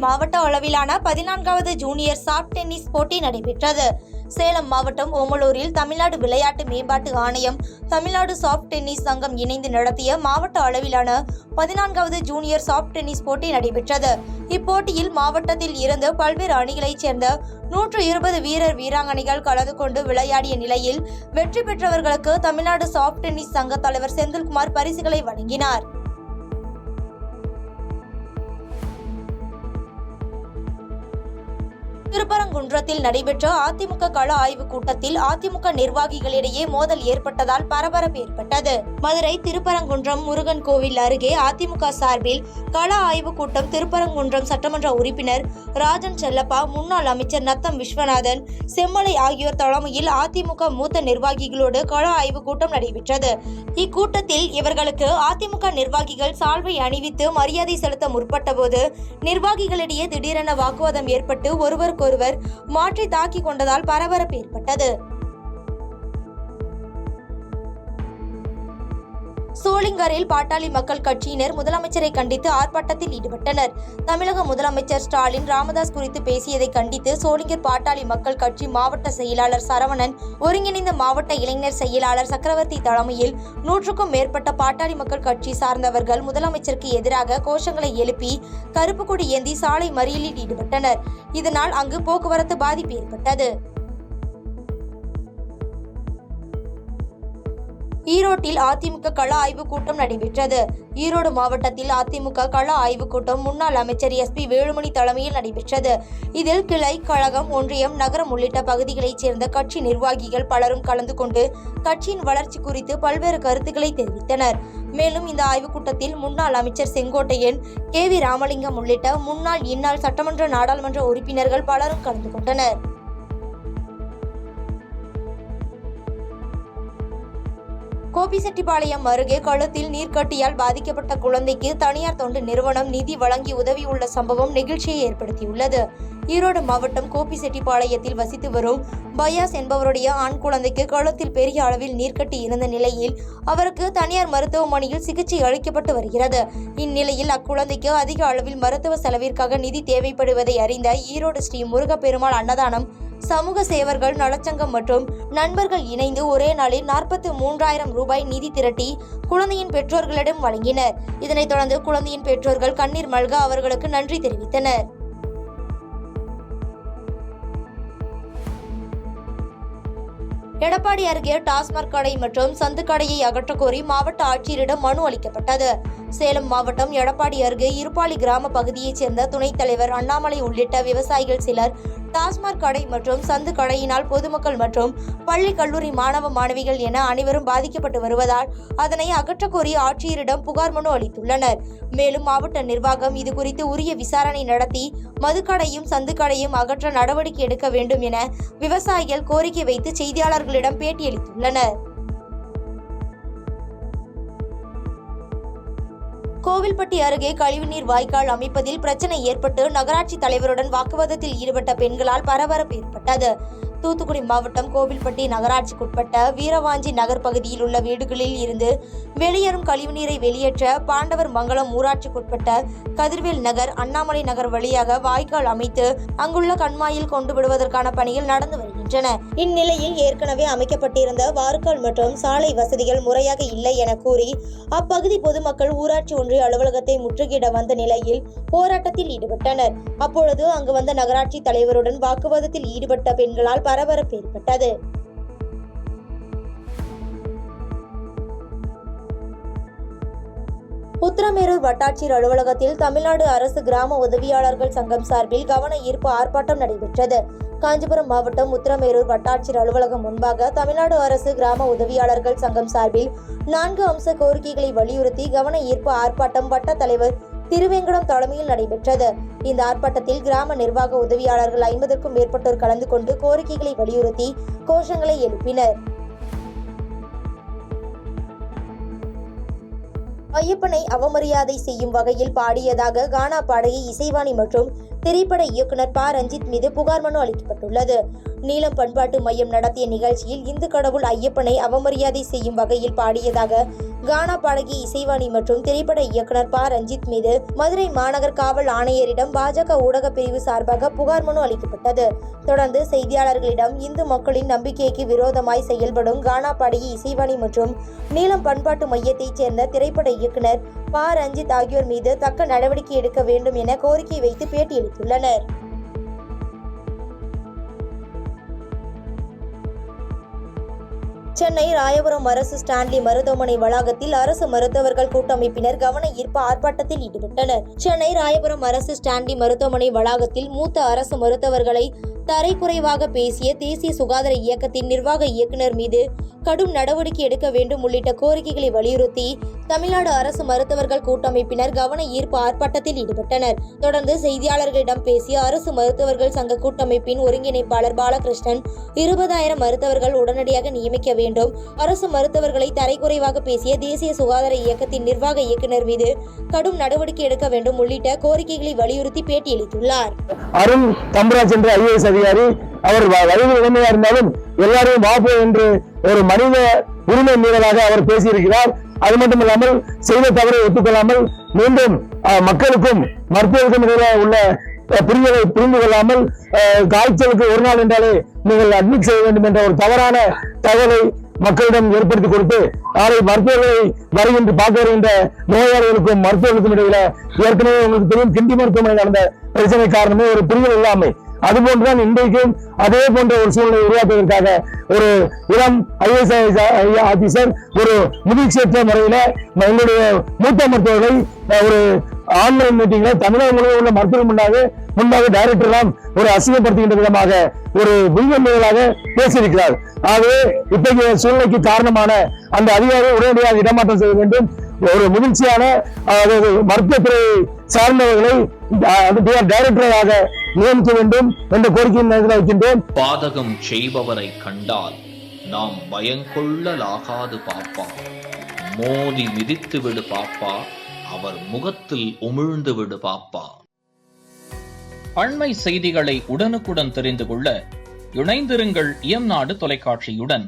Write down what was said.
மாவட்ட அளவிலான 14வது junior soft tennis போட்டி நடைபெற்றது. சேலம் மாவட்டம் ஓமலூரில் தமிழ்நாடு விளையாட்டு மேம்பாட்டு ஆணையம், தமிழ்நாடு சாப்ட் டென்னிஸ் சங்கம் இணைந்து நடத்திய மாவட்ட அளவிலான 14வது ஜூனியர் சாப்ட் டென்னிஸ் போட்டி நடைபெற்றது. இப்போட்டியில் மாவட்டத்தில் இருந்து பல்வேறு அணிகளைச் சேர்ந்த 120 வீரர் வீராங்கனைகள் கலந்து கொண்டு விளையாடிய நிலையில் வெற்றி பெற்றவர்களுக்கு தமிழ்நாடு சாப்ட் டென்னிஸ் சங்க தலைவர் செந்தில்குமார் பரிசுகளை வழங்கினார். திருப்பரங்குன்றத்தில் நடைபெற்ற அதிமுக கள ஆய்வுக் கூட்டத்தில் அதிமுக நிர்வாகிகளிடையே மோதல் ஏற்பட்டதால் பரபரப்பு ஏற்பட்டது. மதுரை திருப்பரங்குன்றம் முருகன் கோவில் அருகே அதிமுக சார்பில் கள ஆய்வுக் கூட்டம் திருப்பரங்குன்றம் சட்டமன்ற உறுப்பினர் ராஜன் செல்லப்பா, முன்னாள் அமைச்சர் நத்தம் விஸ்வநாதன், செம்மலை ஆகியோர் தலைமையில் அதிமுக மூத்த நிர்வாகிகளோடு கள ஆய்வுக் கூட்டம் நடைபெற்றது. இக்கூட்டத்தில் இவர்களுக்கு அதிமுக நிர்வாகிகள் சால்வை அணிவித்து மரியாதை செலுத்த முற்பட்டபோது நிர்வாகிகளிடையே திடீரென வாக்குவாதம் ஏற்பட்டு ஒருவருக்கொருவர் மாற்றி தாக்கிக் கொண்டதால் பரபரப்பு ஏற்பட்டது. சோளிங்கரில் பாட்டாளி மக்கள் கட்சியினர் முதலமைச்சரை கண்டித்து ஆர்ப்பாட்டத்தில் ஈடுபட்டனர். தமிழக முதலமைச்சர் ஸ்டாலின் ராமதாஸ் குறித்து பேசியதை கண்டித்து சோளிங்கர் பாட்டாளி மக்கள் கட்சி மாவட்ட செயலாளர் சரவணன், ஒருங்கிணைந்த மாவட்ட இளைஞர் செயலாளர் சக்கரவர்த்தி தலைமையில் 100க்கும் மேற்பட்ட பாட்டாளி மக்கள் கட்சி சார்ந்தவர்கள் முதலமைச்சருக்கு எதிராக கோஷங்களை எழுப்பி கருப்பு கொடி ஏந்தி சாலை மறியலில் ஈடுபட்டனர். இதனால் அங்கு போக்குவரத்து பாதிப்பு ஏற்பட்டது. ஈரோட்டில் அதிமுக கள ஆய்வுக் கூட்டம் நடைபெற்றது. ஈரோடு மாவட்டத்தில் அதிமுக கள ஆய்வுக் கூட்டம் முன்னாள் அமைச்சர் SP வேலுமணி தலைமையில் நடைபெற்றது. இதில் கிளை, கழகம், ஒன்றியம், நகரம் உள்ளிட்ட பகுதிகளைச் சேர்ந்த கட்சி நிர்வாகிகள் பலரும் கலந்து கொண்டு கட்சியின் வளர்ச்சி குறித்து பல்வேறு கருத்துக்களை தெரிவித்தனர். மேலும் இந்த ஆய்வுக் கூட்டத்தில் முன்னாள் அமைச்சர் செங்கோட்டையன், KV ராமலிங்கம் உள்ளிட்ட முன்னாள், இந்நாள் சட்டமன்ற, நாடாளுமன்ற உறுப்பினர்கள் பலரும் கலந்து கொண்டனர். கோபிசெட்டிப்பாளையம் அருகே கழுத்தில் நீர்க்கட்டியால் பாதிக்கப்பட்ட குழந்தைக்கு தனியார் தொண்டு நிறுவனம் நிதி வழங்கி உதவியுள்ள சம்பவம் நெகிழ்ச்சியை ஏற்படுத்தியுள்ளது. ஈரோடு மாவட்டம் கோபிசெட்டிப்பாளையத்தில் வசித்து வரும் பயாஸ் என்பவருடைய ஆண் குழந்தைக்கு கழுத்தில் பெரிய அளவில் நீர்க்கட்டி இருந்த நிலையில் அவருக்கு தனியார் மருத்துவமனையில் சிகிச்சை அளிக்கப்பட்டு வருகிறது. இந்நிலையில் அக்குழந்தைக்கு அதிக அளவில் மருத்துவ செலவிற்காக நிதி தேவைப்படுவதை அறிந்த ஈரோடு ஸ்ரீ முருகப்பெருமாள் அன்னதானம் சமூக சேவர்கள் நலச்சங்கம் மற்றும் நண்பர்கள் இணைந்து ஒரே நாளில் 43,000 ரூபாய் நிதி திரட்டி குழந்தையின் பெற்றோர்களிடம் வழங்கினர். இதனைத் தொடர்ந்து குழந்தையின் பெற்றோர்கள் கண்ணீர் மல்க அவர்களுக்கு நன்றி தெரிவித்தனர். எடப்பாடி அருகே டாஸ்மாக் கடை மற்றும் சந்து கடையை அகற்றக்கோரி மாவட்ட ஆட்சியரிடம் மனு அளிக்கப்பட்டது. சேலம் மாவட்டம் எடப்பாடி அருகே இருப்பாளி கிராம பகுதியைச் சேர்ந்த துணைத் தலைவர் அண்ணாமலை உள்ளிட்ட விவசாயிகள் சிலர் டாஸ்மாக் கடை மற்றும் சந்து கடையினால் பொதுமக்கள் மற்றும் பள்ளி கல்லூரி மாணவ மாணவிகள் என அனைவரும் பாதிக்கப்பட்டு வருவதால் அதனை அகற்றக்கோரி ஆட்சியரிடம் புகார் மனு அளித்துள்ளனர். மேலும் மாவட்ட நிர்வாகம் இதுகுறித்து உரிய விசாரணை நடத்தி மதுக்கடையும் சந்து கடையும் அகற்ற நடவடிக்கை எடுக்க வேண்டும் என விவசாயிகள் கோரிக்கை வைத்து செய்தியாளர்களிடம் பேட்டியளித்துள்ளனர். கோவில்பட்டி அருகே கழிவுநீர் வாய்க்கால் அமைப்பதில் பிரச்சனை ஏற்பட்டு நகராட்சி தலைவருடன் வாக்குவாதத்தில் ஈடுபட்ட பெண்களால் பரபரப்பு ஏற்பட்டது. தூத்துக்குடி மாவட்டம் கோவில்பட்டி நகராட்சிக்குட்பட்ட வீரவாஞ்சி நகர் பகுதியில் உள்ள வீடுகளில் இருந்து வெளியேறும் கழிவுநீரை வெளியேற்ற பாண்டவர் மங்கலம் ஊராட்சிக்குட்பட்ட கதிர்வேல் நகர், அண்ணாமலை நகர் வழியாக வாய்க்கால் அமைத்து அங்குள்ள கண்மாயில் கொண்டு விடுவதற்கான பணிகள் நடந்து வருகின்றன. இந்நிலையில் ஏற்கனவே அமைக்கப்பட்டிருந்த வாய்க்கால் மற்றும் சாலை வசதிகள் முறையாக இல்லை என கூறி அப்பகுதி பொதுமக்கள் ஊராட்சி ஒன்றிய அலுவலகத்தை முற்றுகையிட வந்த நிலையில் போராட்டத்தில் ஈடுபட்டனர். அப்பொழுது அங்கு வந்த நகராட்சி தலைவருடன் வாக்குவாதத்தில் ஈடுபட்ட பெண்களால் பரபரப்பு ஏற்பட்டது. உத்திரமேரூர் வட்டாட்சியர் அலுவலகத்தில் தமிழ்நாடு அரசு கிராம உதவியாளர்கள் சங்கம் சார்பில் கவன ஈர்ப்பு ஆர்ப்பாட்டம் நடைபெற்றது. காஞ்சிபுரம் மாவட்டம் உத்திரமேரூர் வட்டாட்சியர் அலுவலகம் முன்பாக தமிழ்நாடு அரசு கிராம உதவியாளர்கள் சங்கம் சார்பில் 4 அம்ச கோரிக்கைகளை வலியுறுத்தி கவன ஈர்ப்பு ஆர்ப்பாட்டம் வட்ட தலைவர் திருவேங்கடம் தலைமையில் நடைபெற்றது. இந்த ஆர்ப்பாட்டத்தில் கிராம நிர்வாக உதவியாளர்கள் 50க்கும் மேற்பட்டோர் கலந்து கொண்டு கோரிக்கைகளை வலியுறுத்தி கோஷங்களை எழுப்பினர். ஐயப்பனை அவமரியாதை செய்யும் வகையில் பாடியதாக கானா பாடகி இசைவாணி மற்றும் திரைப்பட இயக்குனர் ப. ரஞ்சித் மீது புகார் மனு அளிக்கப்பட்டுள்ளது. நீலம் பண்பாட்டு மையம் நடத்திய நிகழ்ச்சியில் இந்து கடவுள் ஐயப்பனை அவமரியாதை செய்யும் வகையில் பாடியதாக கானா பாடகி இசைவாணி மற்றும் திரைப்பட இயக்குனர் ப. ரஞ்சித் மீது மதுரை மாநகர் காவல் ஆணையரிடம் பாஜக ஊடக பிரிவு சார்பாக புகார் மனு அளிக்கப்பட்டது. தொடர்ந்து செய்தியாளர்களிடம் இந்து மக்களின் நம்பிக்கைக்கு விரோதமாய் செயல்படும் கானா பாடகி இசைவாணி மற்றும் நீலம் பண்பாட்டு மையத்தைச் சேர்ந்த திரைப்பட இயக்குனர் ப. ரஞ்சித் ஆகியோர் மீது தக்க நடவடிக்கை எடுக்க வேண்டும் என கோரிக்கை வைத்து பேட்டியளித்துள்ளனர். சென்னை ராயபுரம் அரசு ஸ்டான்லி மருத்துவமனை வளாகத்தில் அரசு மருத்துவர்கள் கூட்டமைப்பினர் கவன ஈர்ப்பு ஆர்ப்பாட்டத்தில் ஈடுபட்டனர். சென்னை ராயபுரம் அரசு ஸ்டான்லி மருத்துவமனை வளாகத்தில் மூத்த அரசு மருத்துவர்களை தரைக்குறைவாக பேசிய தேசிய சுகாதார இயக்கத்தின் நிர்வாக இயக்குநர் மீது கடும் நடவடிக்கை எடுக்க வேண்டும் உள்ளிட்ட கோரிக்கைகளை வலியுறுத்தி தமிழ்நாடு அரசு மருத்துவர்கள் கூட்டமைப்பினர் கவன ஈர்ப்பு ஆர்ப்பாட்டத்தில் ஈடுபட்டனர். தொடர்ந்து செய்தியாளர்களிடம் பேசிய அரசு மருத்துவர்கள் சங்க கூட்டமைப்பின் ஒருங்கிணைப்பாளர் பாலகிருஷ்ணன், 20,000 மருத்துவர்கள் உடனடியாக நியமிக்க வேண்டும், அரசு மருத்துவர்களை தரைக்குறைவாக பேசிய தேசிய சுகாதார இயக்கத்தின் நிர்வாக இயக்குநர் மீது கடும் நடவடிக்கை எடுக்க வேண்டும் உள்ளிட்ட கோரிக்கைகளை வலியுறுத்தி பேட்டியளித்துள்ளார். அருண் தம்பராஜ் என்ற IAS அதிகாரி அவர் வயது இளமையா இருந்தாலும் எல்லாரையும் வாப்பு என்று ஒரு மனித உரிமை மீறலாக அவர் பேசியிருக்கிறார். அது மட்டுமில்லாமல் செய்த தவறை ஒத்துக்கொள்ளாமல் மீண்டும் மக்களுக்கும் மருத்துவருக்கும் இடையில உள்ள புரிதலை புரிந்து கொள்ளாமல் காய்ச்சலுக்கு ஒரு நாள் என்றாலே நீங்கள் அட்மிட் செய்ய வேண்டும் என்ற ஒரு தவறான தகவலை மக்களிடம் ஏற்படுத்தி கொடுத்து நாளை மருத்துவர்களை வருகின்ற பார்க்க வருகின்ற நோயாளிகளுக்கும் மருத்துவர்களுக்கும் இடையில ஏற்கனவே உங்களுக்கு தெரியும் கிண்டி மருத்துவமனை நடந்த பிரச்சனை காரணமே ஒரு புரிதல் இல்லாமை. அதுபோன்றுதான் இன்றைக்கும் அதே போன்ற ஒரு சூழ்நிலை உருவாக்குவதற்காக ஒரு இளம் IAS ஆபீசர் ஒரு முதிர்ச்சியற்ற முறையில எங்களுடைய மூத்த மருத்துவர்களை ஒரு ஆன்லைன் மீட்டிங்ல தமிழகம் முழுவதும் உள்ள மருத்துவர்கள் முன்பாக டைரக்டர்லாம் ஒரு அசிங்கப்படுத்துகின்ற விதமாக ஒரு விழிப்புணர்வாக பேசியிருக்கிறார். ஆகவே இத்தகைய சூழ்நிலைக்கு காரணமான அந்த அதிகாரியை உடனடியாக இடமாற்றம் செய்ய வேண்டும். ஒரு முதிர்ச்சியான மருத்துவத்துறை சார்ந்தவர்களை டைரக்டராக நியமிக்க வேண்டும் என்ற கோரிக்கையை வைக்கின்றோம். பாதகம் செய்பவரை கண்டால் நாம் பயங்கொள்ளலாகாது பாப்பா, மோதி மிதித்து விடு பாப்பா, அவர் முகத்தில் உமிழ்ந்து விடு பாப்பா. அண்மை செய்திகளை உடனுக்குடன் தெரிந்து கொள்ள இணைந்திருங்கள் இயம்நாடு தொலைக்காட்சியுடன்.